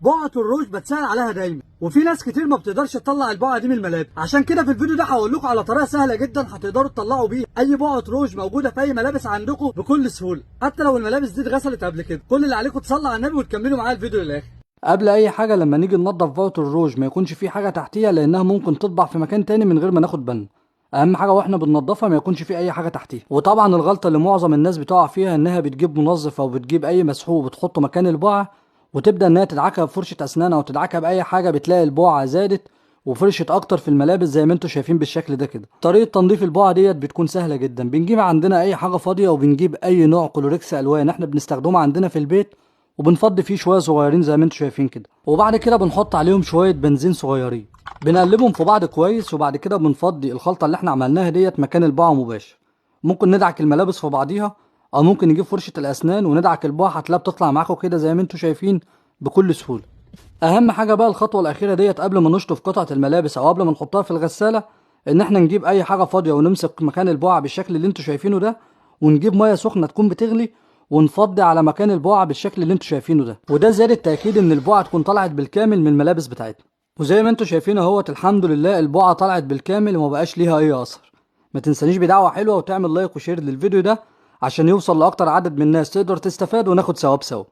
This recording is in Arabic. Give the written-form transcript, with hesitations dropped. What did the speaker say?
بقعة الروج بتسهل عليها دايما، وفي ناس كتير ما بتقدرش تطلع البقعة دي من الملابس. عشان كده في الفيديو ده هقول لكم على طريقة سهلة جدا هتقدروا تطلعوا بيها اي بقعة روج موجودة في اي ملابس عندكم بكل سهولة، حتى لو الملابس دي اتغسلت قبل كده. كل اللي عليكم تصلوا على النبي وتكملوا معايا الفيديو للاخر. قبل اي حاجه لما نيجي ننضف بقعه الروج ما يكونش في حاجه تحتيها، لانها ممكن تطبع في مكان تاني من غير ما ناخد بالنا. اهم حاجه واحنا بننضفها ما يكونش في اي حاجه تحتيها. وطبعا الغلطه اللي معظم الناس بتقع فيها انها بتجيب منظف او بتجيب اي مسحوق وتحطه مكان البقعه، وتبدا انها تدعكها بفرشه اسنان او تدعكها باي حاجه، بتلاقي البقعه زادت وفرشت اكتر في الملابس زي ما انتم شايفين بالشكل ده كده. طريقه تنظيف البقعه ديت بتكون سهله جدا. بنجيب عندنا اي حاجه فاضيه وبنجيب اي نوع كلوريكس الوان احنا بنستخدمه عندنا في البيت، وبنفضي فيه شويه صغيرين زي ما انتم شايفين كده. وبعد كده بنحط عليهم شويه بنزين صغيرين، بنقلبهم في بعض كويس، وبعد كده بنفضي الخلطه اللي احنا عملناها ديت مكان البقعه مباشر. ممكن ندعك الملابس في بعضيها، او ممكن نجيب فرشه الاسنان وندعك البقعه، هتلاقيها بتطلع معاكم كده زي ما انتم شايفين بكل سهوله. اهم حاجه بقى الخطوه الاخيره ديت قبل ما نشطف قطعه الملابس او قبل ما نحطها في الغساله، ان احنا نجيب اي حاجه فاضيه ونمسك مكان البقعه بالشكل اللي انتم شايفينه ده، ونجيب ميه سخنه تكون بتغلي ونفضي على مكان البقعه بالشكل اللي انتم شايفينه ده. وده زياده تاكيد ان البقعه تكون طلعت بالكامل من الملابس بتاعتنا. وزي ما انتم شايفين اهوت الحمد لله البقعه طلعت بالكامل وما بقاش ليها اي اثر. ما تنسانيش بدعوه حلوه وتعمل لايك وشير للفيديو ده عشان يوصل لاكتر عدد من الناس تقدر تستفاد وناخد ثواب سوا.